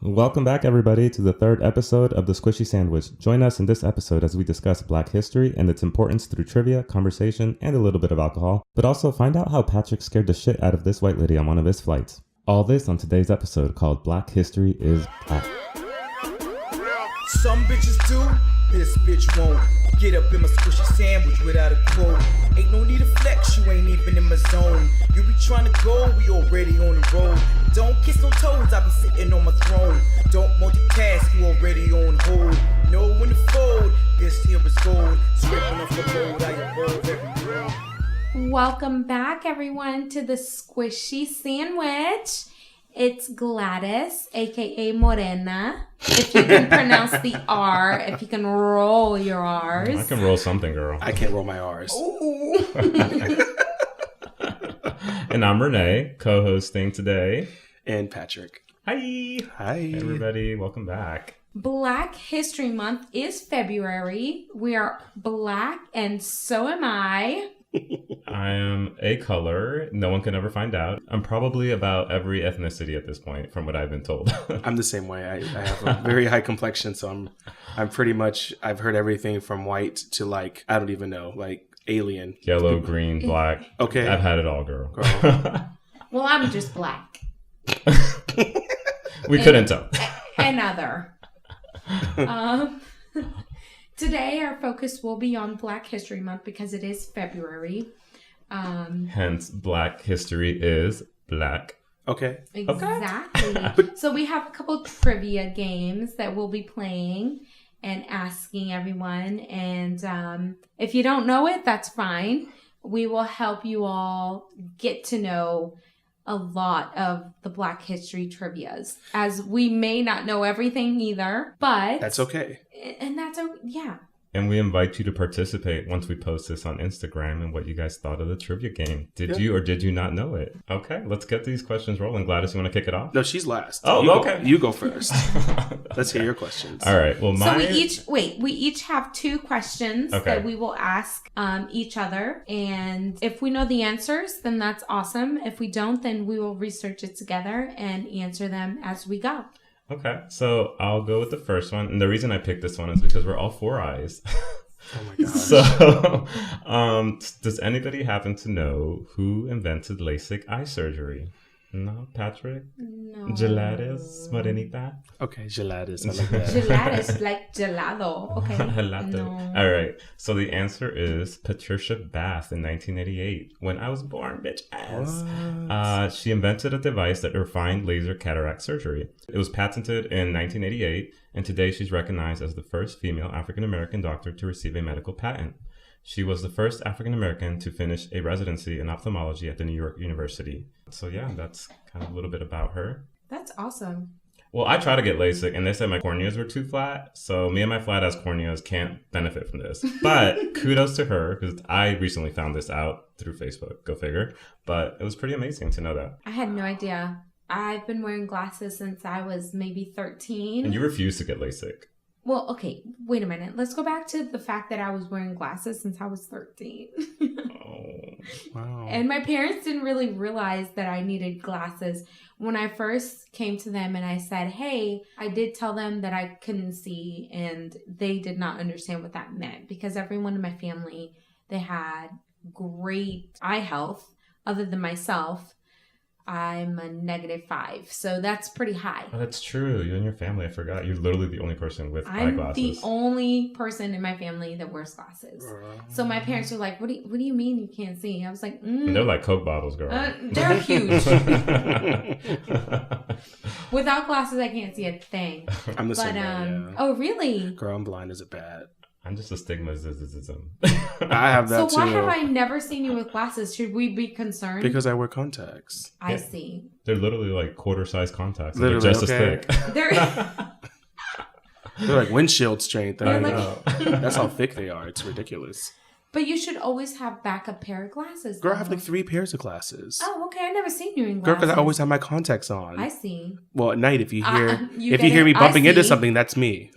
Welcome back, everybody, to the third episode of The Squishy Sandwich. Join us in this episode as we discuss Black history and its importance through trivia, conversation, and a little bit of alcohol, but also find out how Patrick scared the shit out of this white lady on one of his flights. All this on today's episode called Black History is Black. Some bitches do, this bitch won't. Get up in my squishy sandwich without a quote. Ain't no need to flex, you ain't even in my zone. You be trying to go, we already on the road. Don't kiss no toes, I be sitting on my throne. Don't multitask, you already on hold. Know when to fold, this here is gold. Scraping off the road, I evolve every road. Welcome back, everyone, to the Squishy Sandwich. It's Gladys, aka Morena. If you can pronounce the R, if you can roll your R's. I can roll something, girl. I can't roll my R's. And I'm Renee, co-hosting today. And Patrick. Hi. Hi. Hey, everybody. Welcome back. Black History Month is February. We are black, and so am I. I am a color. No one can ever find out. I'm probably about every ethnicity at this point, from what I've been told. I'm the same way. I have a very high complexion, so I'm pretty much, I've heard everything from white to like, I don't even know, like alien. Yellow, green, black. Okay. I've had it all, girl. Well, I'm just black. We couldn't tell. Another. Today, our focus will be on Black History Month because it is February. Hence, Black history is black. Okay. Exactly. So we have a couple trivia games that we'll be playing and asking everyone. And if you don't know it, that's fine. We will help you all get to know a lot of the Black history trivias, as we may not know everything either, but that's okay. And that's okay. Yeah. And we invite you to participate once we post this on Instagram and what you guys thought of the trivia game. Did you or did you not know it? Okay, let's get these questions rolling. Gladys, you want to kick it off? No, she's last. Oh, okay. You go first. Let's hear your questions. All right. Well, So we each have two questions that we will ask each other. And if we know the answers, then that's awesome. If we don't, then we will research it together and answer them as we go. Okay, so I'll go with the first one. And the reason I picked this one is because we're all four eyes. Oh my gosh. So, does anybody happen to know who invented LASIK eye surgery? No, Patrick? No. Gelatis? Morenita? Okay, gelatis. I like that. Gelatis, like gelado. Okay. Gelato. No. All right. So the answer is Patricia Bath in 1988. When I was born, bitch ass. She invented a device that refined laser cataract surgery. It was patented in 1988, and today she's recognized as the first female African-American doctor to receive a medical patent. She was the first African-American to finish a residency in ophthalmology at the New York University. So yeah, that's kind of a little bit about her. That's awesome. Well, I tried to get LASIK and they said my corneas were too flat. So me and my flat ass corneas can't benefit from this. But kudos to her, because I recently found this out through Facebook. Go figure. But it was pretty amazing to know that. I had no idea. I've been wearing glasses since I was maybe 13. And you refused to get LASIK. Well, okay, wait a minute. Let's go back to the fact that I was wearing glasses since I was 13. Oh, wow. And my parents didn't really realize that I needed glasses. When I first came to them and I said, hey, I did tell them that I couldn't see, and they did not understand what that meant because everyone in my family, they had great eye health other than myself. I'm a -5, so that's pretty high. Oh, that's true. You and your family, I forgot. You're literally the only person with eyeglasses. I'm the only person in my family that wears glasses. So my parents were like, what do you mean you can't see? I was like, And they're like Coke bottles, girl. They're huge. Without glasses, I can't see a thing. I'm the same way, yeah. Oh, really? Girl, I'm blind as a bat. I'm just a stigmatism. I have that too. So why have I never seen you with glasses? Should we be concerned? Because I wear contacts. I see. They're literally like quarter-size contacts. Literally, they're just okay. as thick. They're like windshield strength. They're That's how thick they are. It's ridiculous. But you should always have backup pair of glasses. Girl, I have like 3 pairs of glasses. Oh, okay. I never seen you in glasses. Girl, because I always have my contacts on. I see. Well, at night, if you hear you hear me bumping into see. something, that's me.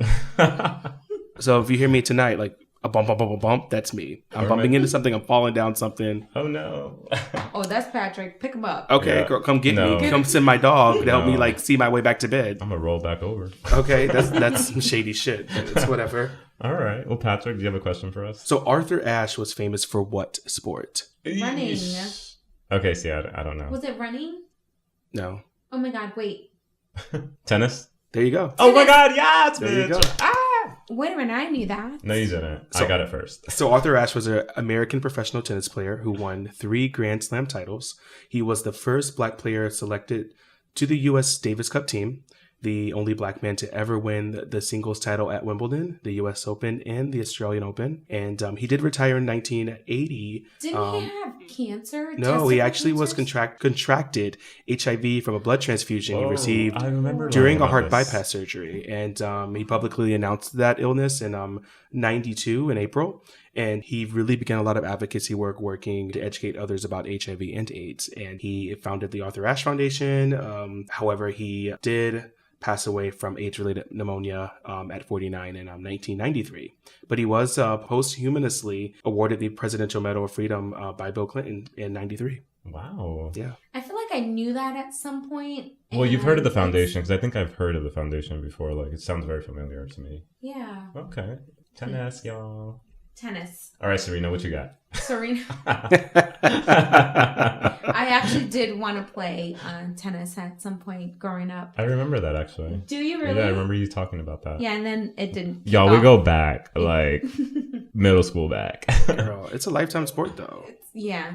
So if you hear me tonight, like a bump, that's me. I'm bumping into something, I'm falling down something. Oh, no. Oh, that's Patrick. Pick him up. Okay, Yeah. girl, come get No. me. Come send my dog to help me, No. like, see my way back to bed. I'm going to roll back over. Okay, that's some shady shit. But it's whatever. All right. Well, Patrick, do you have a question for us? So Arthur Ashe was famous for what sport? Running. Eesh. Okay, see, I don't know. Was it running? No. Oh my God, wait. Tennis? There you go. Oh my God, yes, There you bitch. go. Ah! Wait a minute, I knew that. No, you didn't. So- I got it first. So Arthur Ashe was an American professional tennis player who won 3 Grand Slam titles. He was the first black player selected to the U.S. Davis Cup team, the only black man to ever win the singles title at Wimbledon, the U.S. Open, and the Australian Open. And he did retire in 1980. Didn't he have cancer? No, he Testicle actually was cancers? contracted HIV from a blood transfusion he Whoa, received I remember during learning a heart about this. bypass surgery. And he publicly announced that illness in 92 in April. And he really began a lot of advocacy work working to educate others about HIV and AIDS. And he founded the Arthur Ashe Foundation. However, he did pass away from AIDS-related pneumonia at 49 in 1993. But he was posthumously awarded the Presidential Medal of Freedom by Bill Clinton in 93. Wow. Yeah. I feel like I knew that at some point. Well, you've heard of the and foundation because I think I've heard of the foundation before. Like, it sounds very familiar to me. Yeah. Okay. Tennis, y'all. Tennis. All right, Serena, what you got? Serena. I actually did want to play tennis at some point growing up. I remember that, actually. Do you really? Yeah, I remember you talking about that. Yeah, and then it didn't. kick Y'all, we off. go back, like, middle school back. Girl, it's a lifetime sport, though. Yeah.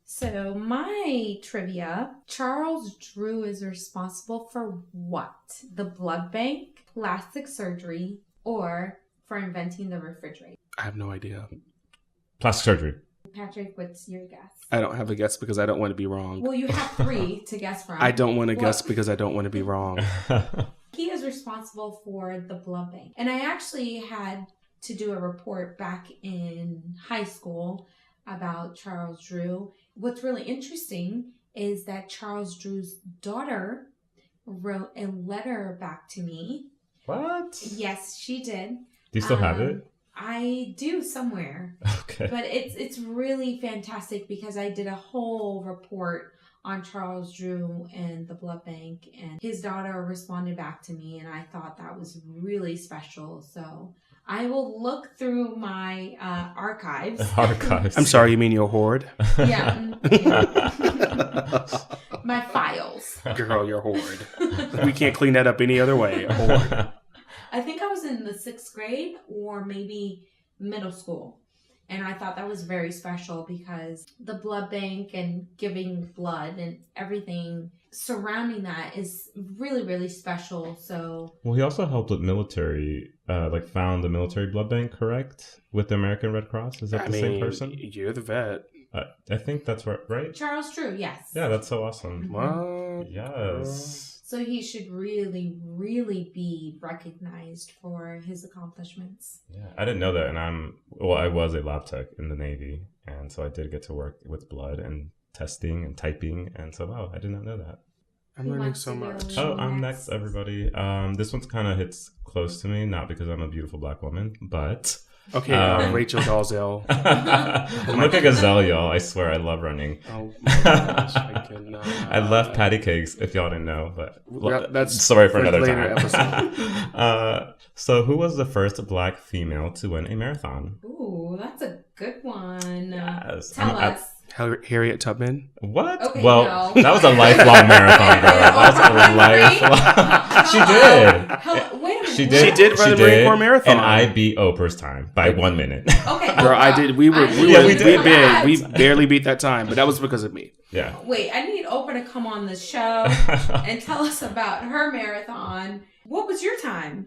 So my trivia, Charles Drew is responsible for what? The blood bank, plastic surgery, or for inventing the refrigerator? I have no idea. Plastic surgery. Patrick, what's your guess? I don't have a guess because I don't want to be wrong. Well, you have 3 to guess from. I don't want to Well- guess because I don't want to be wrong. He is responsible for the blood bank. And I actually had to do a report back in high school about Charles Drew. What's really interesting is that Charles Drew's daughter wrote a letter back to me. What? Yes, she did. Do you still have it? I do somewhere. Okay. But it's really fantastic because I did a whole report on Charles Drew and the blood bank, and his daughter responded back to me, and I thought that was really special. So I will look through my archives. Archives. I'm sorry, you mean your hoard? Yeah. My files. Girl, your hoard. We can't clean that up any other way. A hoard. I think I was in the 6th grade or maybe middle school. And I thought that was very special because the blood bank and giving blood and everything surrounding that is really, really special. So, Well, he also helped with military, found the military blood bank, correct? With the American Red Cross? Is that the same person? You're the vet. I think that's right? Charles Drew, yes. Yeah, that's so awesome. What? Yes. So he should really, really be recognized for his accomplishments. Yeah, I didn't know that, and I was a lab tech in the Navy, and so I did get to work with blood and testing and typing, and so wow, I did not know that. I'm Who learning wants so to go? much. Oh, I'm next, everybody. This one's kind of hits close to me, not because I'm a beautiful black woman, but Okay, Rachel Dalzell. I'm like a gazelle, y'all. I swear, I love running. Oh my gosh, I cannot. I love patty cakes, if y'all didn't know, but That's sorry for for another later time. So, who was the first black female to win a marathon? Ooh, that's a good one. Yes. Tell us. Harriet Tubman. What? Okay, well, no. that was a lifelong marathon, girl. That was a lifelong. She did. Wait a minute. She did. She did run the Marine Corps Marathon. And I beat Oprah's time by 1 minute. Okay. Girl, I did. We did. barely beat that time, but that was because of me. Yeah. Wait, I need Oprah to come on the show and tell us about her marathon. What was your time?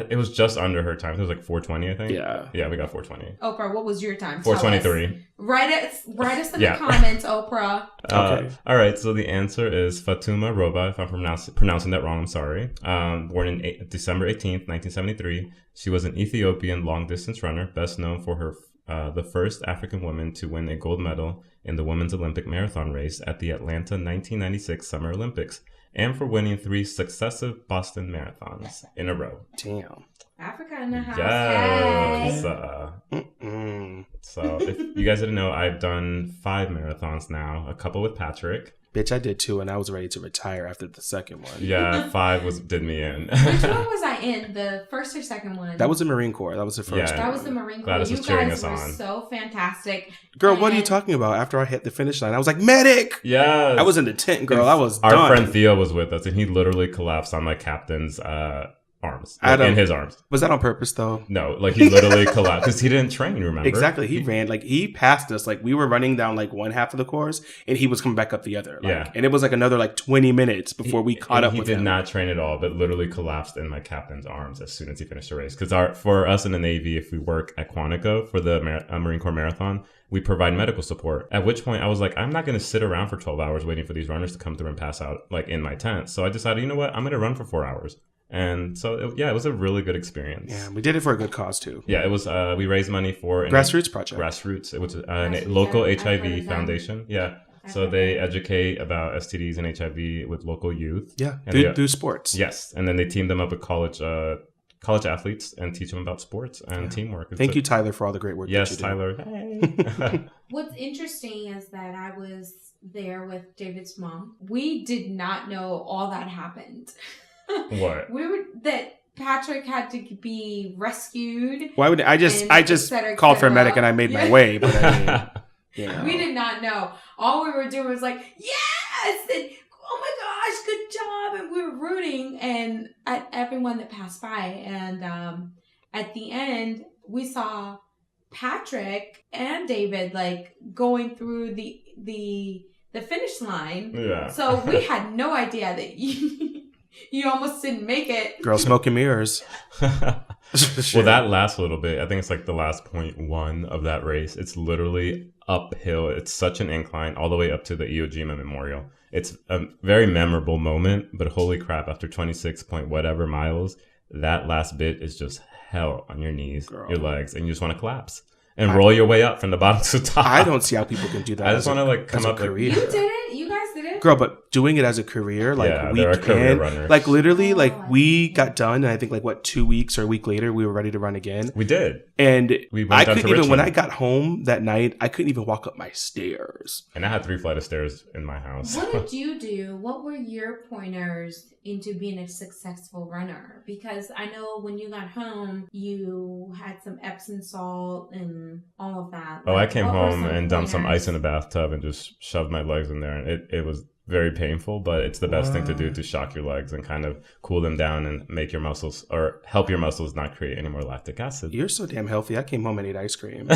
It was just under her time. It was like 4:20, I think. Yeah. Yeah, we got 4:20. Oprah, what was your time? Tell us. 4:23. Write us in Yeah. the comments, Oprah. Okay. All right. So the answer is Fatuma Roba. If I'm pronouncing that wrong, I'm sorry. Born in December 18th, 1973. She was an Ethiopian long-distance runner, best known for her the first African woman to win a gold medal in the women's Olympic marathon race at the Atlanta 1996 Summer Olympics, and for winning 3 successive Boston marathons in a row. Damn. Africa in the house. Yes. Hey. So if you guys didn't know, I've done 5 marathons now, a couple with Patrick. Bitch, I did 2, and I was ready to retire after the second one. Yeah, 5 did me in. Which one was I in? The first or second one? That was the Marine Corps. That was the first. Yeah. That was the Marine Corps. Gladys You was cheering guys us were on. so fantastic. Girl, what are you And- talking about? After I hit the finish line, I was like, medic! Yes. I was in the tent, girl. I was Our done. friend Theo was with us, and he literally collapsed on my captain's arms. In his arms. Was that on purpose, though? No, like he literally collapsed because he didn't train, remember? Exactly. He ran, like, he passed us. Like, we were running down, like, one half of the course, and he was coming back up the other. Like, Yeah. And it was, like, another, like, 20 minutes before we caught up with him. He did not train at all, but literally collapsed in my captain's arms as soon as he finished the race. Because for us in the Navy, if we work at Quantico for the Marine Corps Marathon, we provide medical support. At which point I was like, I'm not going to sit around for 12 hours waiting for these runners to come through and pass out, like, in my tent. So I decided, you know what? I'm going to run for 4 hours. And so, it was a really good experience. Yeah, we did it for a good cause, too. Yeah, it was, we raised money for... Grassroots project. Grassroots. It was a Grassroots, local I've heard HIV of foundation. Yeah. I've So heard they of educate about STDs and HIV with local youth. Yeah, And through sports. Yes. And then they team them up with college athletes and teach them about sports and teamwork. Thank you, Tyler, for all the great work Yes, that you Tyler. Hey. What's interesting is that I was there with David's mom. We did not know all that happened. What? That Patrick had to be rescued. Why would I just And I just et cetera, et called for a cetera. medic and I made my Yeah. way, but I mean, you know. We did not know. All we were doing was like, yes! And, oh my gosh, good job! And we were rooting and at everyone that passed by. And at the end, we saw Patrick and David like going through the finish line. Yeah. So we had no idea that you almost didn't make it. Girl, smoke and mirrors. Well, that last little bit, I think it's like the last 0.1 of that race. It's literally uphill. It's such an incline all the way up to the Iwo Jima Memorial. It's a very memorable moment, but holy crap, after 26 point whatever miles, that last bit is just hell on your knees, your legs, and you just want to collapse and roll your way up from the bottom to the top. I don't see how people can do that. I just want to like come up career. You did it. You guys did it. Girl, but doing it as a career, like Yeah, they're a career weekend, runner. like literally, Oh, like I we got done, and I think like what 2 weeks or a week later, we were ready to run again. We did. And We went I down to couldn't even when Richmond. I got home that night, I couldn't even walk up my stairs. And I had 3 flights of stairs in my house. What did you do? What were your pointers into being a successful runner? Because I know when you got home, you had some Epsom salt and all of that. Oh, I Like, came what were home some and dumped some pointers? ice in the bathtub and just shoved my legs in there. And it was very painful, but it's the best thing to do to shock your legs and kind of cool them down and make your muscles or help your muscles not create any more lactic acid. You're so damn healthy. I came home and ate ice cream.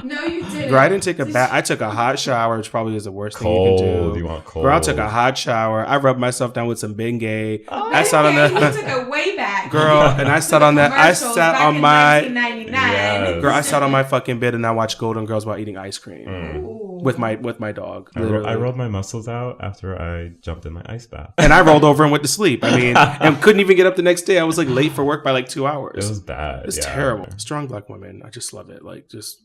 No, you didn't. Girl, I didn't take a bath. I took a hot shower, which probably is the worst thing Cold. you can do. You want cold. Girl, I took a hot shower. I rubbed myself down with some Bengay. Oh, I sat on you the took it way back. girl, and I sat on that. I Commercials sat back on in my 1999. Yes. girl. I sat on my fucking bed and I watched Golden Girls while eating ice cream Ooh. with my dog. I literally. rolled my muscles out after I jumped in my ice bath. And I rolled over and went to sleep. I mean, and couldn't even get up the next day. I was like late for work by like 2 hours. It was bad. It's yeah. terrible. Strong black women. I just love it. Like just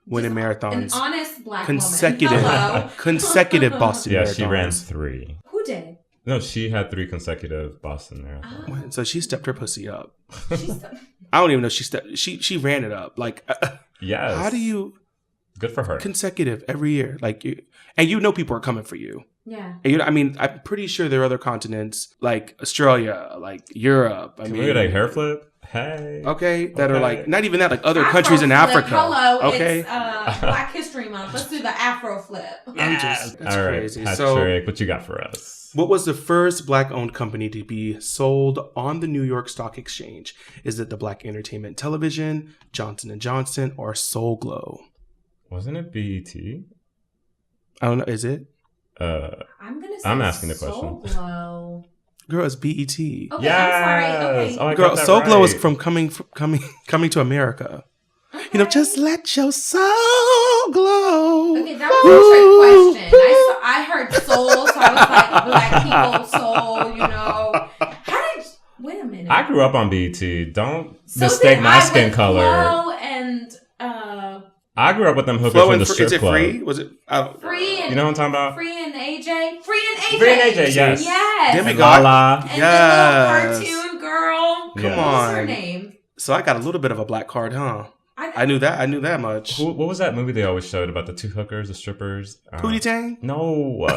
winning An marathons. honest black Consecutive, woman. Hello. consecutive Boston Yeah, marathons. she ran 3. Who did? No, she had 3 consecutive Boston marathons. Oh, So she stepped her pussy up. she's I don't even know. She ran it up. Like, Yes. how do you Good for her. consecutive every year? Like, you know people are coming for you. yeah. And I mean, I'm pretty sure there are other continents like Australia, like Europe. I Can mean, we get a hair flip? Hey. okay, that are Okay. like not even that, like other Afro countries in flip. Africa. Hello, okay, it's Black History Month. Let's do the Afro flip. I'm just that's All right, crazy. Patrick, So, what you got for us? what was the first black-owned company to be sold on the New York Stock Exchange? Is it the Black Entertainment Television, Johnson & Johnson, or Soul Glow? Wasn't it BET? I don't know. Is it? I'm gonna say I'm asking the Soul question. Glow. Girl, it's BET. Okay, I'm sorry. Yes! Okay. Oh, I Girl, got that Soul Glow right. is from coming to America. You know, just let your soul glow. Okay, that was a trick question. I heard soul, so I was like, black people, soul, you know. How did wait a minute. I grew up on BET. Don't So mistake did my I skin with color. Flo and I grew up with them hookers Flo from and the strip is it club. free? Was it? Free and You know what I'm talking about? Free and AJ. Free and AJ. Free and AJ, yes. Yes. Demi- And Lala. And Yes. the little cartoon girl. Come Yes. What's her on. name? So I got a little bit of a black card, huh? I knew that much. What was that movie they always showed about the two hookers, the strippers? Pootie Tang? No.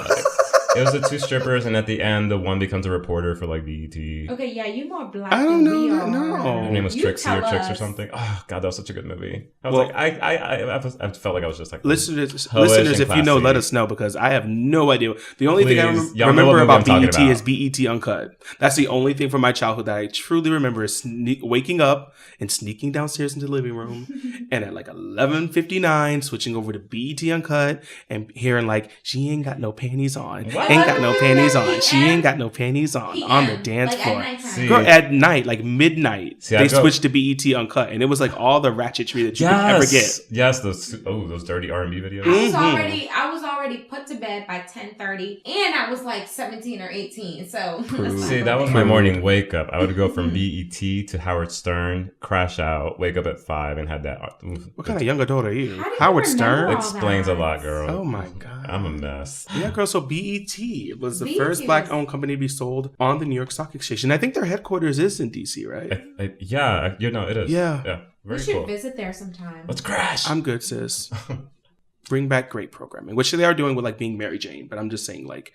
It was the two strippers, and at the end, the one becomes a reporter for like BET. Okay, yeah, you more black I don't than know we that, are. no. Her name was You Trixie or tell Trix or us. something. Oh God, that was such a good movie. I was Well- like, I felt like I was just like Listeners, Hellish and if you know, let classy. us know because I have no idea. The only thing I Please, y'all know what remember movie about I'm talking BET about. is BET Uncut. That's the only thing from my childhood that I truly remember is waking up and sneaking downstairs into the living room and at like 11:59 switching over to BET Uncut and hearing like, she ain't got no panties on. What? Ain't got no panties on. She PM? ain't got no panties on the dance like floor. At nighttime. See, Girl, at night, like midnight, See, they I go- switched to BET Uncut, and it was like all the ratchetry that you could ever get. Yes, those dirty R&B videos. I was already put to bed by 10:30, and I was like 17 or 18. So See, that was my morning wake up. I would go from BET to Howard Stern, crash out, wake up at 5, and had that. What kind of young adult are you? How do you Howard remember Stern? all Explains a that? lot, girl. Oh my God. I'm a mess. Yeah, girl. So BET was the BET first was- black-owned company to be sold on the New York Stock Exchange, and I think their headquarters is in DC, right? Yeah, it is. Yeah. Yeah. We Very should cool. visit there sometime. Let's crash. I'm good, sis. Bring back great programming, which they are doing with like being Mary Jane. But I'm just saying, like,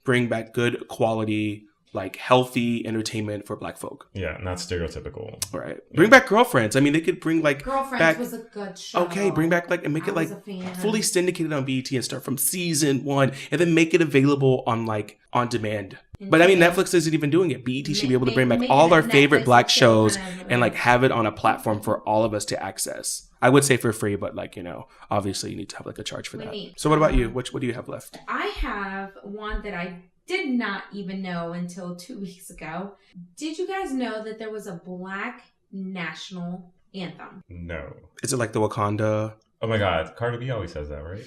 bring back good quality, like healthy entertainment for black folk. Yeah, not stereotypical. All right. Bring back Girlfriends. I mean, they could bring like Girlfriends back. was a good show. Okay, bring back like and make I it like was a fan. fully syndicated on BET and start from season 1 and then make it available on like on demand. But I mean, Netflix isn't even doing it. BET should be able to bring back all our favorite black shows and like have it on a platform for all of us to access. I would say for free, but like, you know, obviously you need to have like a charge for that. Wait. So what about you? What do you have left? I have one that I did not even know until 2 weeks ago. Did you guys know that there was a black national anthem? No. Is it like the Wakanda? Oh my God, Cardi B always says that, right?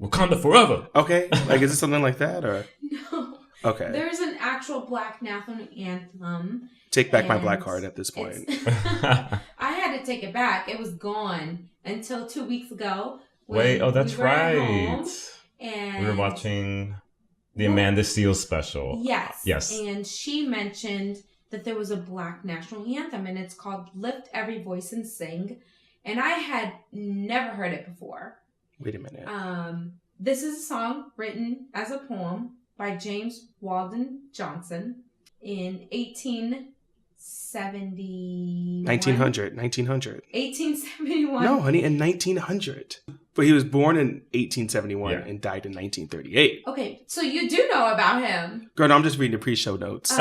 Wakanda forever. Okay, like is it something like that or No. okay? There's an actual black national anthem. Take back my and black card at this point. I had to take it back. It was gone until 2 weeks ago. when Wait, oh, that's we were at home, right. and We were watching the Amanda Seales special. Yes. Yes. And she mentioned that there was a black national anthem, and it's called Lift Every Voice and Sing. And I had never heard it before. Wait a minute. This is a song written as a poem by James Weldon Johnson in 1871. 1900. 1871. No, honey, in 1900. But he was born in 1871 Yeah. and died in 1938. Okay, so you do know about him. Girl, no, I'm just reading the pre-show notes.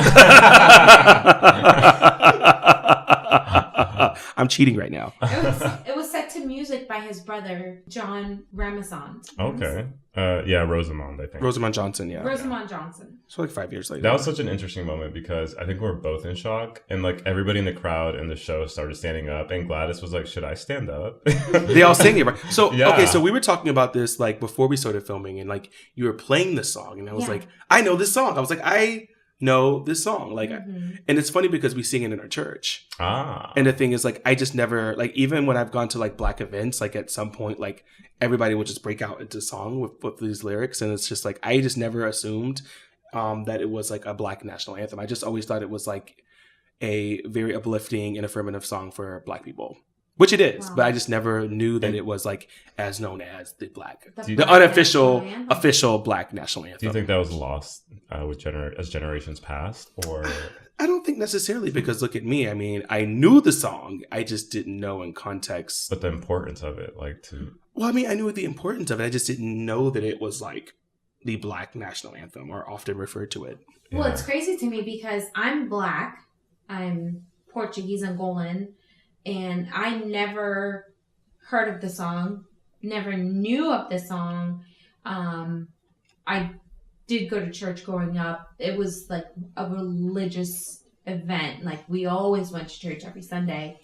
I'm cheating right now. It was set to music by his brother, John Ramazan. Okay. Yeah, Rosamond, I think. Rosamund Johnson, yeah. Rosamond Johnson. So like 5 years later. That was such an interesting moment because I think we were both in shock, and like everybody in the crowd in the show started standing up, and Gladys was like, "Should I stand up?" They all sang it, right? So, Yeah. okay, so we were talking about this like before we started filming, and like you were playing the song, and I was Yeah. like, I know this song. I was like, I know this song. Like, Mhm. and it's funny because we sing it in our church. Ah. And the thing is, like, I just never, like, even when I've gone to, like, black events, like, at some point, like, everybody will just break out into song with these lyrics. And it's just, like, I just never assumed that it was, like, a black national anthem. I just always thought it was, like, a very uplifting and affirmative song for black people. Which it is. Wow. But I just never knew that it was, like, as known as the black, you- the black unofficial, national anthem. official black national anthem. Do you think that was lost with as generations passed, or I don't think necessarily because look at me. I mean, I knew the song. I just didn't know in context. but the importance of it, like to Well, I mean, I knew the importance of it. I just didn't know that it was like the black national anthem or often referred to it. Well, yeah. it's crazy to me because I'm black. I'm Portuguese Angolan. And I never heard of the song, never knew of the song. I did go to church growing up. It was like a religious event. Like we always went to church every Sunday.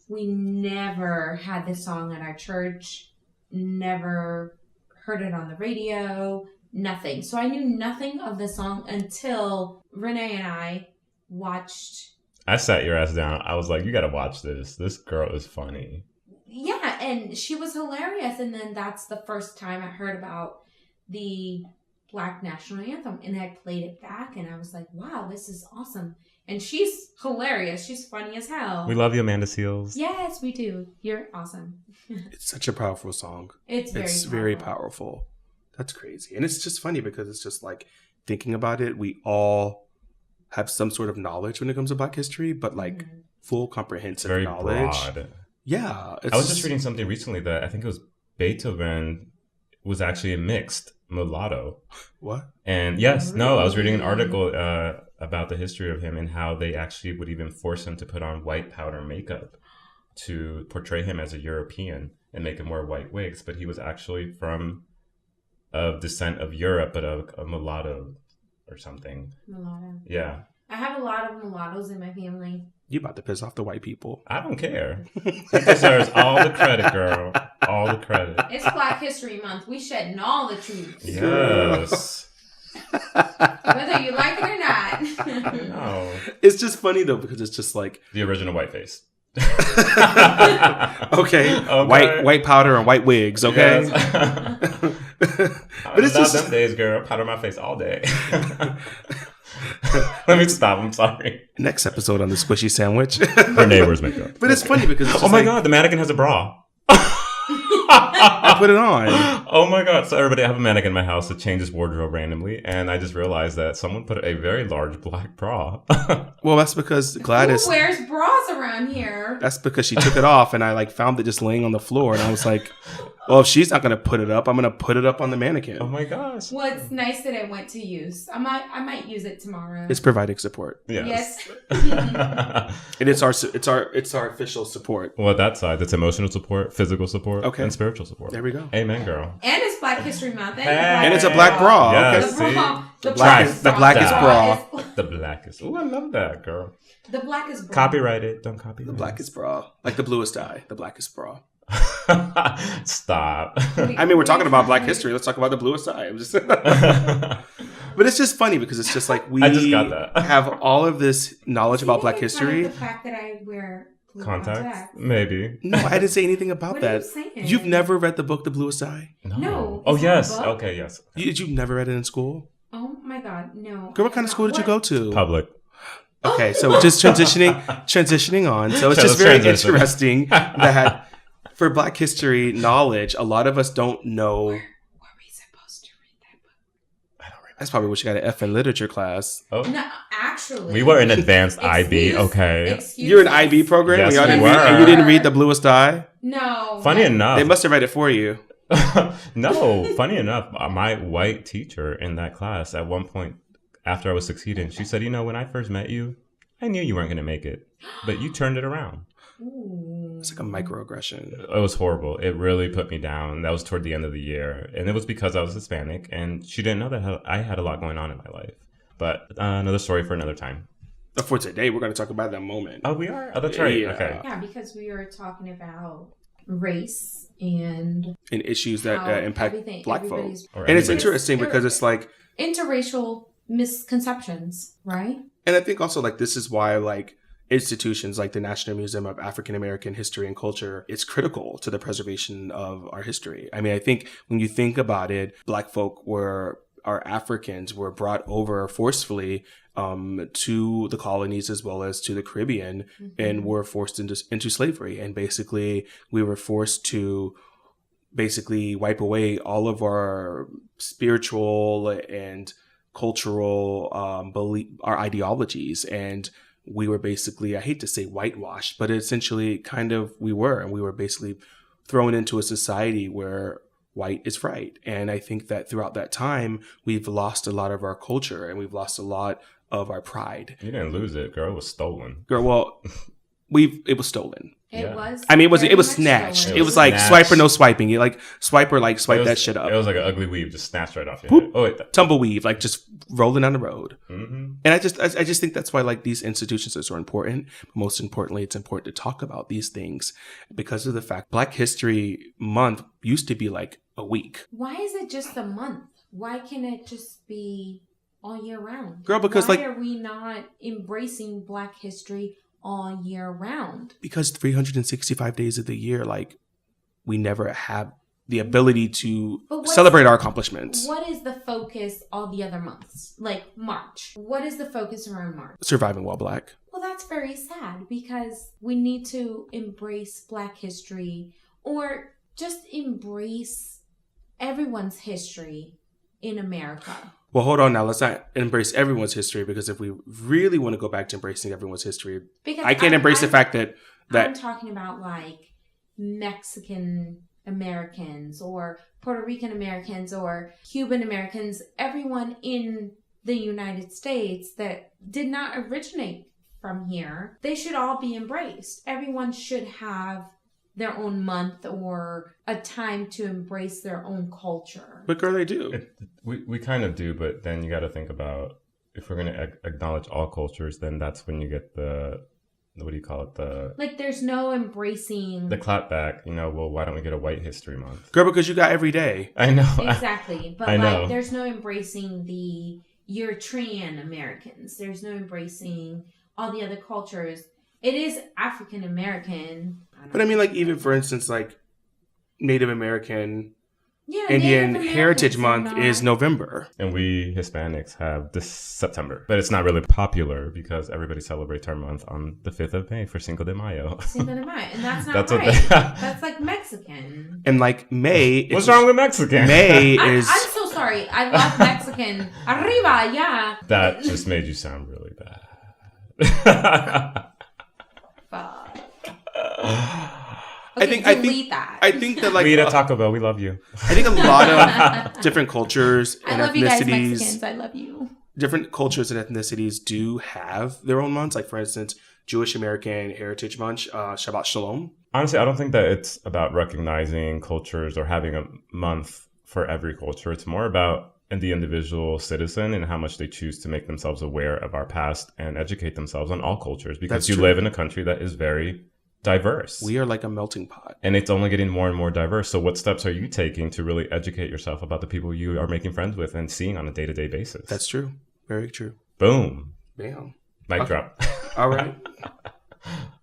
We never had this song at our church, never heard it on the radio, nothing. So I knew nothing of the song until Renee and I watched. I sat your ass down. I was like, "You got to watch this. This girl is funny." Yeah, and she was hilarious. And then that's the first time I heard about the Black national anthem. And I played it back and I was like, wow, this is awesome. And she's hilarious. She's funny as hell. We love you, Amanda Seals. Yes, we do. You're awesome. It's such a powerful song. It's very powerful. That's crazy. And it's just funny because it's just like thinking about it, we all have some sort of knowledge when it comes to Black history, but like full comprehensive very knowledge. Broad. Yeah. I was just reading something recently that I think it was Beethoven was actually a mixed mulatto. What? And yes, no, I was reading an article about the history of him and how they actually would even force him to put on white powder makeup to portray him as a European and make him wear white wigs. But he was actually from of descent of Europe, but a mulatto or something. Mulatto. Yeah. I have a lot of mulattoes in my family. You about to piss off the white people. I don't care. He deserves all the credit, girl. All the credit. It's Black History Month. We shedding all the truths. Yes. Whether you like it or not. No. It's just funny though because it's just like The original whiteface. okay. White powder and white wigs, okay? Yes. But it's just them days, girl. Powder my face all day. Let me stop. I'm sorry. next episode on the squishy sandwich. Her neighbor's makeup. But it's funny because it's Oh just my like, god, the mannequin has a bra. I put it on. Oh my god. So everybody, I have a mannequin in my house that changes wardrobe randomly, and I just realized that someone put a very large black bra. Well, that's because Gladys. Who wears bras around here? That's because she took it off, and I like found it just laying on the floor, and I was like, "Well, if she's not gonna put it up, I'm gonna put it up on the mannequin." Oh my gosh. Well, it's nice that it went to use. I might use it tomorrow. It's providing support, Yes. and it's our official support. Well, that side, that's emotional support, physical support, Okay. and spiritual support. There we go. Amen, girl. And it's Black History Month. And it's a black bra. Yes, The bra. see? The blackest bra. The blackest. Oh, I love that, girl. The blackest bra. Copyright it. Don't copy The it. blackest bra, like the bluest eye, the blackest bra. Stop. I mean, we're talking about Black history. Let's talk about the bluest eye. I'm just, but it's just funny because it's just like we I just got that. have all of this knowledge about Black Making fun history. of the fact that I wear blue Contacts? Maybe. No, I didn't say anything about What are that. you saying? You've never read the book The Bluest Eye? No. Oh, Is that a yes. book? Okay, yes. You've never read it in school? Oh my god, no. Girl, what kind of school did you go to? Public. Okay, so just transitioning on. So it's So just let's very transition. interesting that for Black history knowledge, a lot of us don't know. Were we supposed to read that book? I don't remember. That's probably what you got an F in literature class. Oh, No, actually. we were in advanced IB. Excuse- Okay. excuse You're an us. IB program? Yes, Y'all we didn't were. read, and you didn't read The Bluest Eye? No. Funny enough. They must have read it for you. No, funny enough, my white teacher in that class at one point after I was succeeding, she said, when I first met you, I knew you weren't going to make it, but you turned it around. Ooh. It's like a microaggression. It was horrible. It really put me down. That was toward the end of the year. And it was because I was Hispanic and she didn't know that I had a lot going on in my life. But another story for another time. For today, we're going to talk about that moment. Oh, we are? Oh, that's right. Yeah. Okay. Yeah, because we were talking about race and And issues that how impact everything- Black folk. everybody's- Or And it's everybody. interesting because it's like, interracial misconceptions, right? and I think also like this is why like institutions like the National Museum of African American History and Culture is critical to the preservation of our history. I mean, I think when you think about it, Black folk our Africans were brought over forcefully to the colonies as well as to the Caribbean and were forced into slavery. And basically we were forced to basically wipe away all of our spiritual and cultural belief, our ideologies. And we were basically, I hate to say whitewashed, but essentially kind of we were basically thrown into a society where white is right. And I think that throughout that time, we've lost a lot of our culture and we've lost a lot of our pride. You didn't lose it, girl. It was stolen. Girl, well, it was stolen. It Yeah. was. I mean, very it was much snatched. stolen. It was like snatched. swipe or no swiping. You like swipe or like swipe It was- that shit up. It was like an ugly weave, just snatched right off your Whoop. head. Oh, wait. Tumbleweave, like just rolling down the road. Mm-hmm. And I just think that's why like these institutions are so important. But most importantly, it's important to talk about these things because of the fact Black History Month used to be like a week. Why is it just a month? Why can't it just be all year round? Girl, because, why like- are we not embracing Black history all year round? Because 365 days of the year, like we never have the ability to But celebrate our accomplishments. What is the focus all the other months? Like March. What is the focus around March? Surviving while Black. Well, that's very sad because we need to embrace Black history or just embrace everyone's history in America. Well, hold on now. Let's not embrace everyone's history, because if we really want to go back to embracing everyone's history, Because I can't embrace the fact that I'm talking about like Mexican Americans or Puerto Rican Americans or Cuban Americans, everyone in the United States that did not originate from here, they should all be embraced. Everyone should have their own month or a time to embrace their own culture. But girl, they do. We kind of do, but then you got to think about, if we're going to acknowledge all cultures, then that's when you get what do you call it? Like, there's no embracing the clapback. Well, why don't we get a White History Month? Girl, because you got every day. I know. Exactly. But I know. like, there's no embracing the Eritrean Americans. There's no embracing all the other cultures. It is African American. But I mean, like, even for instance, like Native American, Yeah, Indian Native Heritage Americans Month is November. And we Hispanics have this September. But it's not really popular because everybody celebrates our month on the 5th of May for Cinco de Mayo. Cinco de Mayo. And that's not That's what right. they- That's like Mexican. And like May. What's wrong with Mexican? May I'm is. so sorry. I love Mexican. Arriba, yeah. That just made you sound really bad. Fuck. I think that like we eat at Taco Bell. We love you. I think a lot of different cultures I and love you guys, ethnicities, Mexicans. I love you. different cultures and ethnicities do have their own months. Like for instance, Jewish American Heritage Month, Shabbat Shalom. Honestly, I don't think that it's about recognizing cultures or having a month for every culture. It's more about the individual citizen and how much they choose to make themselves aware of our past and educate themselves on all cultures, because That's you true. live in a country that is very diverse. We are like a melting pot. And it's only getting more and more diverse. So what steps are you taking to really educate yourself about the people you are making friends with and seeing on a day-to-day basis? That's true. Very true. Boom. Bam. Mic Okay. drop. All right.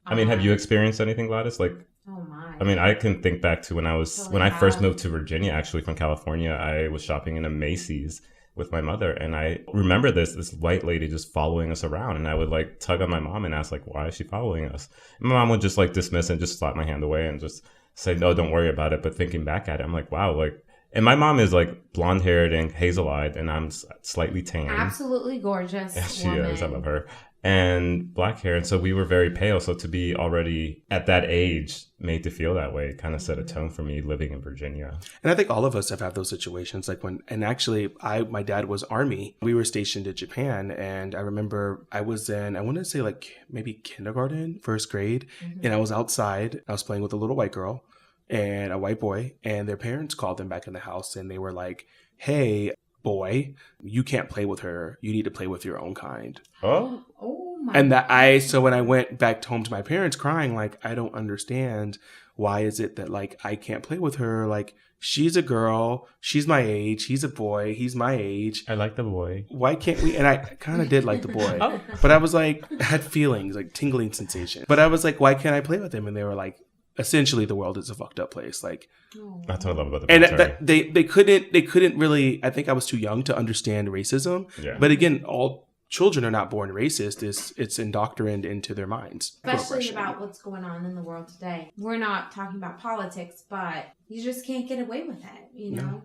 I mean, have you experienced anything, Gladys? Like, Oh my. I mean, I can think back to when I first moved to Virginia, actually from California. I was shopping in a Macy's with my mother, and I remember this white lady just following us around, and I would like tug on my mom and ask like, why is she following us? And my mom would just like dismiss and just slap my hand away and just say, no, don't worry about it. But thinking back at it, I'm like, wow, like, and my mom is like blonde haired and hazel eyed, and I'm slightly tan. Absolutely gorgeous. Yeah, she woman. is. I love her. And black hair. And so we were very pale. So to be already at that age made to feel that way kind of set a tone for me living in Virginia. And I think all of us have had those situations. Like actually my dad was Army. We were stationed in Japan, and I remember I was in, I want to say like maybe kindergarten, first grade. Mm-hmm. And I was outside. I was playing with a little white girl and a white boy, and their parents called them back in the house, and they were like, hey, boy, you can't play with her. You need to play with your own kind. Oh, Oh my. And so when I went back home to my parents crying, like, I don't understand. Why is it that like I can't play with her? Like, she's a girl. She's my age. He's a boy. He's my age. I like the boy. Why can't we? And I kind of did like the boy, Oh. but I was like, had feelings, like tingling sensation. But I was like, why can't I play with him? And they were like, essentially, the world is a fucked up place. Like, Oh. That's what I love about the and military. they couldn't really. I think I was too young to understand racism. Yeah. But again, all children are not born racist. It's indoctrinated into their minds. Especially Oppression. about what's going on in the world today. We're not talking about politics, but you just can't get away with it, you know?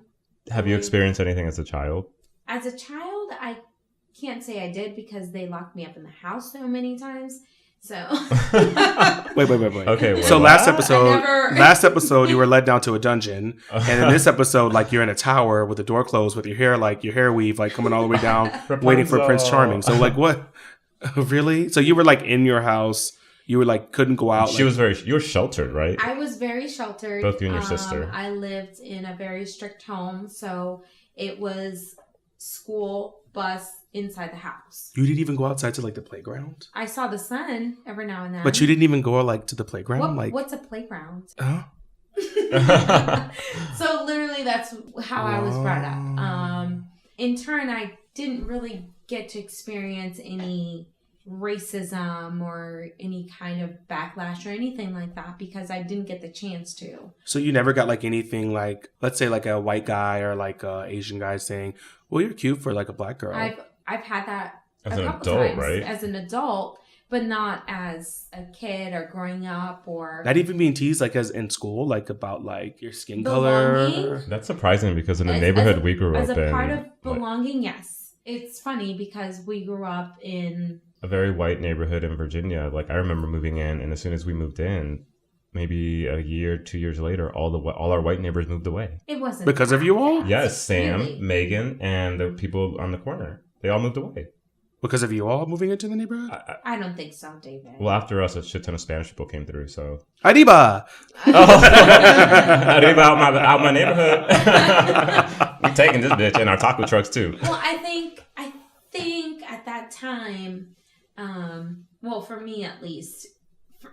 Have you experienced anything as a child? As a child, I can't say I did because they locked me up in the house so many times. So Wait. Okay. Well, So last episode, I never- you were led down to a dungeon, and in this episode, like you're in a tower with the door closed, with your hair weave, like coming all the way down, waiting for Prince Charming. So like, what? Really? So you were like in your house, you were like couldn't go out. you were sheltered, right? I was very sheltered. Both you and your sister. I lived in a very strict home, so it was school, bus, inside the house. You didn't even go outside to like the playground, I saw the sun every now and then. but you didn't even go like to the playground. What's a playground? Huh? So literally that's how I was brought up. Oh. In turn, I didn't really get to experience any racism or any kind of backlash or anything like that because I didn't get the chance to. So you never got like anything like, let's say like a white guy or like a Asian guy saying, well, you're cute for like a black girl. I've had that as a an couple adult, times right? as an adult, but not as a kid or growing up or not even being teased like as in school, like about like your skin belonging. color. That's surprising because in the neighborhood we grew up in. As a part of belonging, yes. It's funny because we grew up in a very white neighborhood in Virginia. Like I remember moving in, and as soon as we moved in, maybe a year, 2 years later, all our white neighbors moved away. It wasn't because of you all? Yes, Sam, really. Megan, and the people on the corner. They all moved away. Because of you all moving into the neighborhood? I don't think so, David. Well, after us, a shit ton of Spanish people came through, so... Arriba! Arriba out my neighborhood. We taking this bitch in our taco trucks, too. Well, I think at that time, well, for me at least,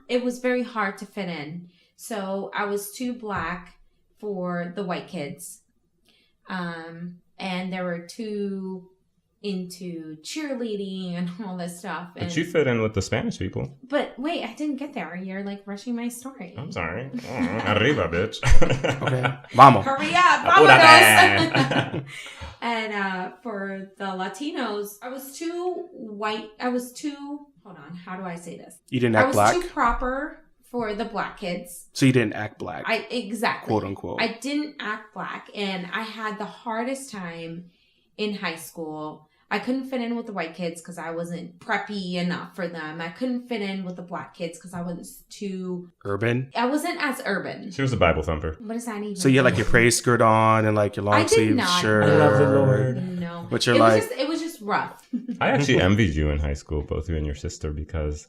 it was very hard to fit in. So I was too black for the white kids. And there were too into cheerleading and all this stuff. And, but you fit in with the Spanish people. But wait, I didn't get there. You're like rushing my story. I'm sorry. Arriba, bitch. Okay. Vamos. Hurry up. Vámonos. And for the Latinos, I was too white. Hold on. How do I say this? You didn't act black? I was too proper for the black kids. So you didn't act black? Exactly. Quote unquote. I didn't act black. And I had the hardest time in high school. I couldn't fit in with the white kids because I wasn't preppy enough for them. I couldn't fit in with the black kids because I was too... urban? I wasn't as urban. She was a Bible thumper. What does that even So you had like your praise skirt on and like your long sleeve shirt. I love the Lord. No. But you're it was just rough. I actually envied you in high school, both you and your sister, because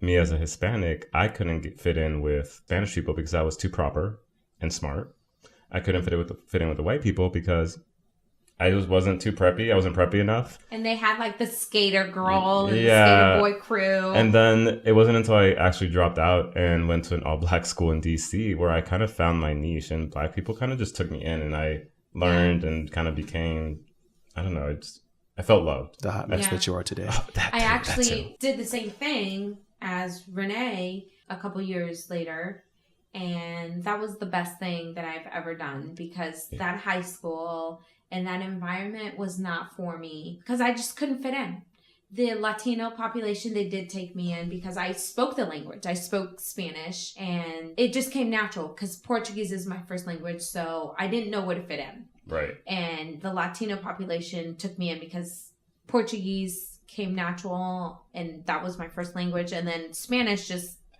me as a Hispanic, I couldn't fit in with Spanish people because I was too proper and smart. I couldn't fit in with the white people because I just wasn't too preppy. I wasn't preppy enough. And they had like the skater girl and the skater boy crew. And then it wasn't until I actually dropped out and went to an all-black school in DC where I kind of found my niche, and black people kind of just took me in, and I learned and kind of became, I don't know, I felt loved. The hot mess that you are today. Oh, I actually did the same thing as Renee a couple years later. And that was the best thing that I've ever done because that high school and that environment was not for me because I just couldn't fit in. The Latino population, they did take me in because I spoke the language. I spoke Spanish and it just came natural because Portuguese is my first language. So I didn't know where to fit in. Right. And the Latino population took me in because Portuguese came natural and that was my first language. And then Spanish,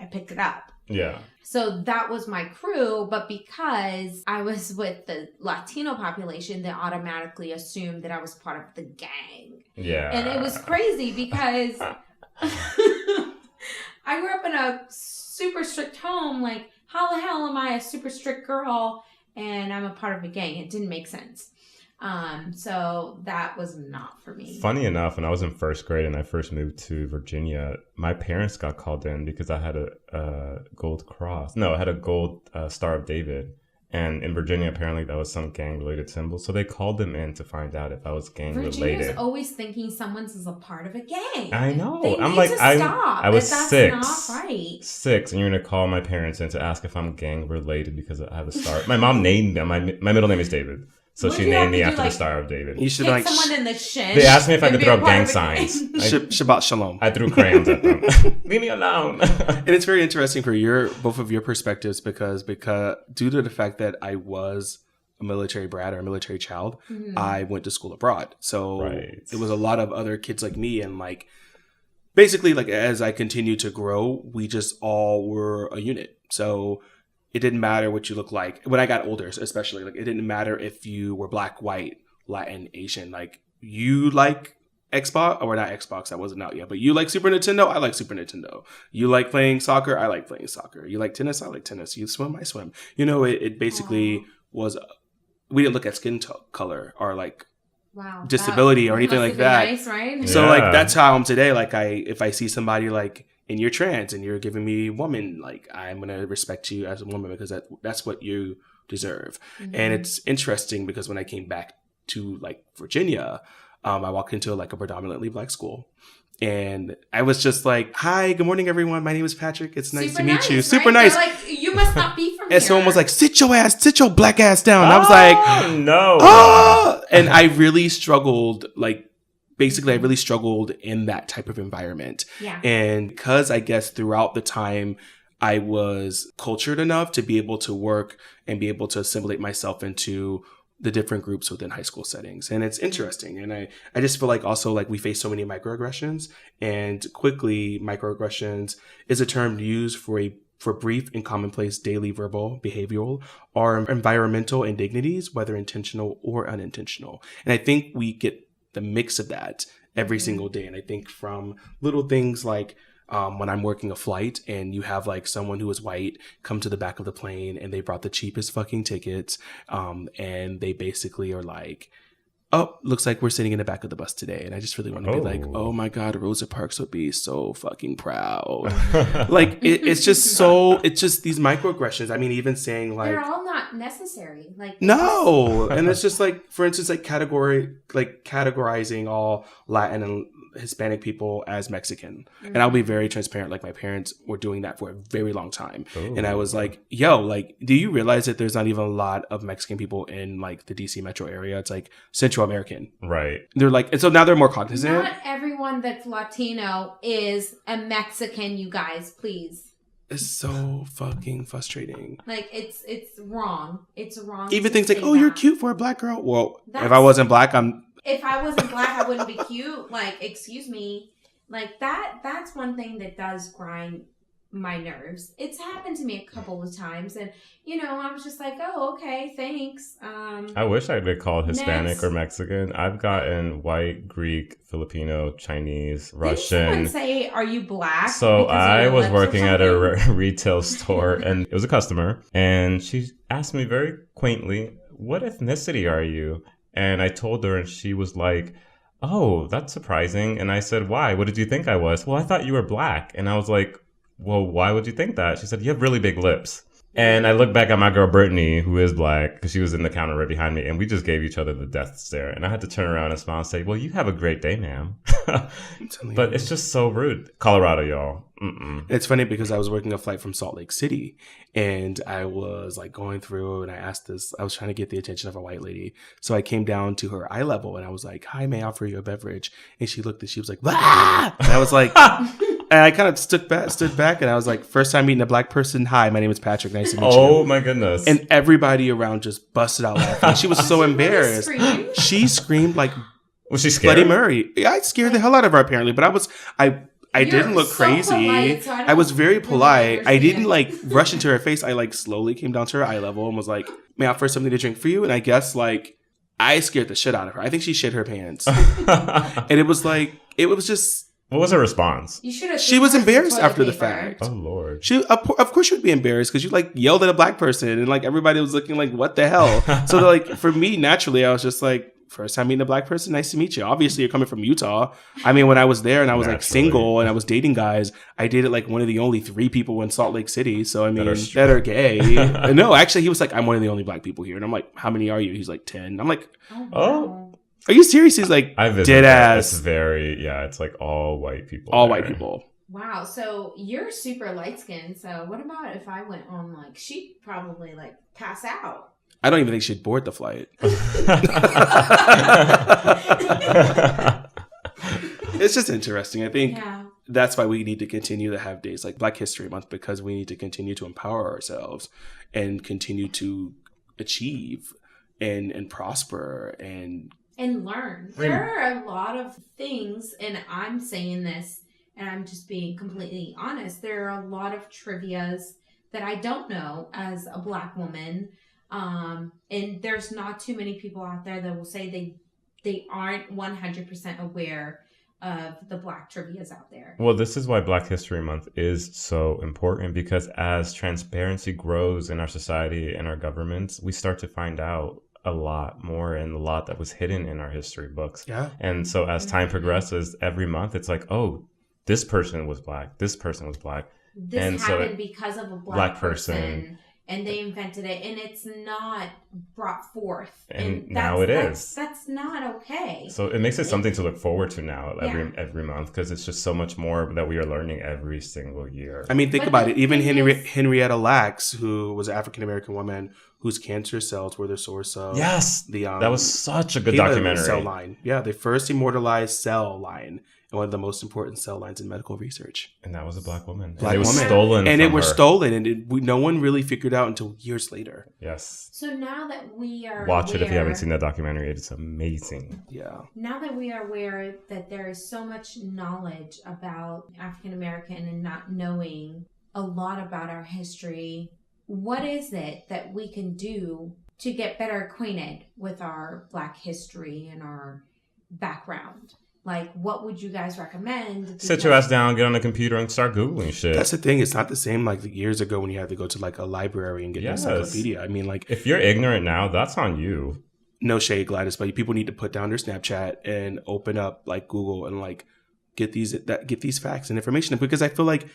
I picked it up. Yeah. So that was my crew, but because I was with the Latino population, they automatically assumed that I was part of the gang. Yeah. And it was crazy because I grew up in a super strict home. Like, how the hell am I a super strict girl and I'm a part of a gang? It didn't make sense. So that was not for me. Funny enough, when I was in first grade and I first moved to Virginia, my parents got called in because I had a gold cross. No, I had a gold Star of David. And in Virginia, apparently that was some gang-related symbol. So they called them in to find out if I was gang-related. Virginia's always thinking someone's is a part of a gang. I know. They I'm need like, to stop. I was That's 6. not right. 6, and you're going to call my parents in to ask if I'm gang-related because I have a star. My mom named me. My middle name is David. So she named me after the Star of David. You should hit someone in the shin. They asked me if I could throw up gang signs. Shabbat Shalom. I threw crayons at them. Leave me alone. And it's very interesting for both of your perspectives because due to the fact that I was a military brat or a military child, I went to school abroad. So it was a lot of other kids like me, and like basically like as I continued to grow, we just all were a unit. So it didn't matter what you look like. When I got older, especially, like it didn't matter if you were black, white, Latin, Asian. Like you like Xbox, or not Xbox, that wasn't out yet, but you like Super Nintendo, I like Super Nintendo. You like playing soccer, I like playing soccer. You like tennis, I like tennis. You swim, I swim. You know, it basically was, we didn't look at skin color or like disability or anything like that. Nice, right? So like that's how I'm today. Like if I see somebody like, and you're trans and you're giving me woman, like I'm going to respect you as a woman because that's what you deserve. And it's interesting because when I came back to like Virginia, I walked into like a predominantly Black school. And I was just like, hi, good morning, everyone. My name is Patrick. It's nice to meet you. Super nice. They're like, you must not be from here. And someone was like, sit your black ass down. And I was like, no. Oh! And I really struggled, like, basically, I really struggled in that type of environment. Yeah. And because I guess throughout the time, I was cultured enough to be able to work and be able to assimilate myself into the different groups within high school settings. And it's interesting. And I just feel like also like we face so many microaggressions, and quickly microaggressions is a term used for brief and commonplace daily verbal, behavioral, or environmental indignities, whether intentional or unintentional. And I think we get the mix of that every single day. And I think from little things like when I'm working a flight and you have like someone who is white come to the back of the plane and they brought the cheapest fucking tickets, and they basically are like, oh, looks like we're sitting in the back of the bus today. And I just really want to be like, oh my God, Rosa Parks would be so fucking proud. Like, it's just these microaggressions. I mean, even saying like, they're all not necessary. Like, no. And it's just like, for instance, like categorizing all Latin and Hispanic people as Mexican. And I'll be very transparent. Like, my parents were doing that for a very long time. Ooh. And I was like, yo, like, do you realize that there's not even a lot of Mexican people in like the DC metro area? It's like Central American. Right. They're like, and so now they're more cognizant. Not everyone that's Latino is a Mexican, you guys, please. It's so fucking frustrating. Like, it's wrong. It's wrong. Even things like, oh, that. You're cute for a Black girl. Well, if I wasn't Black, If I wasn't Black, I wouldn't be cute. Like, excuse me. Like, that's one thing that does grind my nerves. It's happened to me a couple of times. And, you know, I was just like, oh, okay, thanks. I wish I'd been called Hispanic or Mexican. I've gotten white, Greek, Filipino, Chinese, Russian. Didn't someone say, are you Black? So I was working at a retail store, and it was a customer. And she asked me very quaintly, what ethnicity are you? And I told her, and she was like, oh, that's surprising. And I said, why? What did you think I was? Well, I thought you were Black. And I was like, well, why would you think that? She said, you have really big lips. And I looked back at my girl, Brittany, who is Black, because she was in the counter right behind me. And we just gave each other the death stare. And I had to turn around and smile and say, well, you have a great day, ma'am. But it's just so rude. Colorado, y'all. Mm-mm. It's funny because I was working a flight from Salt Lake City, and I was like going through, and I was trying to get the attention of a white lady. So I came down to her eye level and I was like, hi, may I offer you a beverage? And she looked and she was like, ah! And I was like, and I kind of stood back and I was like, first time meeting a Black person. Hi, my name is Patrick. Nice to meet you. Oh my goodness. And everybody around just busted out laughing. She was so embarrassed. She screamed like, was she scared? Bloody Mary. Yeah, I scared the hell out of her apparently, but I didn't look crazy. Polite, so I was very polite. I didn't like rush into her face. I like slowly came down to her eye level and was like, may I offer something to drink for you? And I guess like I scared the shit out of her. I think she shit her pants. And it was just. What was her response? She was embarrassed after the fact. Oh Lord. Of course she would be embarrassed because you like yelled at a Black person and like everybody was looking like, what the hell? So like for me, naturally, I was just like, first time meeting a Black person, nice to meet you. Obviously, you're coming from Utah. I mean, when I was there and I was like single and I was dating guys, I dated like one of the only 3 people in Salt Lake City. So I mean, that are gay. No, actually, he was like, I'm one of the only Black people here. And I'm like, how many are you? He's like 10. I'm like, oh. Are you serious? He's like, dead ass. It's it's like all white people. All white people. Wow. So you're super light skinned. So what about if I went on like, she'd probably like pass out. I don't even think she'd board the flight. It's just interesting. I think that's why we need to continue to have days like Black History Month, because we need to continue to empower ourselves and continue to achieve and prosper and learn. There are a lot of things, and I'm saying this and I'm just being completely honest. There are a lot of trivias that I don't know as a Black woman. And there's not too many people out there that will say they aren't 100% aware of the Black trivias out there. Well, this is why Black History Month is so important, because as transparency grows in our society and our governments, we start to find out a lot more and a lot that was hidden in our history books. Yeah. And so as time progresses, every month it's like, oh, this person was Black. This person was Black. This happened because of a Black person. and they invented it, and it's not brought forth. And now it is. That's not okay. So it makes it something to look forward to now every month, because it's just so much more that we are learning every single year. I mean, think about it. Even Henrietta Lacks, who was an African-American woman whose cancer cells were the source of that was such a good documentary. Cell line. Yeah, the first immortalized cell line. And one of the most important cell lines in medical research. And that was a Black woman. Black woman. It was stolen and from it was her. stolen. And no one really figured out until years later. Yes. So now that we are Watch it if you haven't seen that documentary. It's amazing. Yeah. Now that we are aware that there is so much knowledge about African American and not knowing a lot about our history, what is it that we can do to get better acquainted with our Black history and our background? Like, what would you guys recommend? Sit your ass down, get on the computer, and start Googling shit. That's the thing. It's not the same like the years ago when you had to go to like a library and get an encyclopedia. I mean, like... If you're ignorant now, that's on you. No shade, Gladys, but people need to put down their Snapchat and open up like Google and like get these facts and information. Because I feel like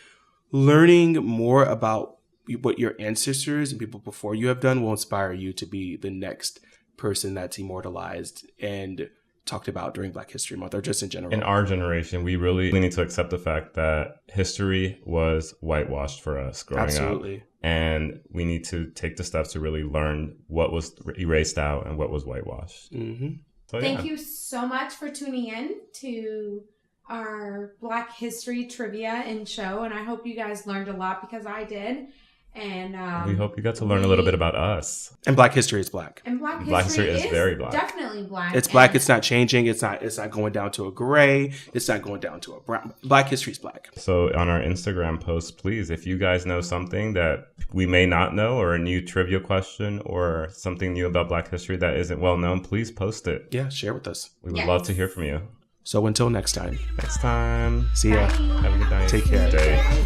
learning more about what your ancestors and people before you have done will inspire you to be the next person that's immortalized and talked about during Black History Month, or just in general. In our generation, we really need to accept the fact that history was whitewashed for us growing up. And we need to take the steps to really learn what was erased out and what was whitewashed. Mm-hmm. So, Thank you so much for tuning in to our Black History trivia and show. And I hope you guys learned a lot, because I did. And we hope you got to learn a little bit about us. And Black history is Black. And Black history is very Black. Definitely Black. It's Black. It's not changing. It's not going down to a gray. It's not going down to a brown. Black history is Black. So on our Instagram post, please, if you guys know something that we may not know, or a new trivia question, or something new about Black history that isn't well known, please post it. Yeah, share with us. We would love to hear from you. So until next time. Next time. See ya. Bye. Have a good night. Take care. Day.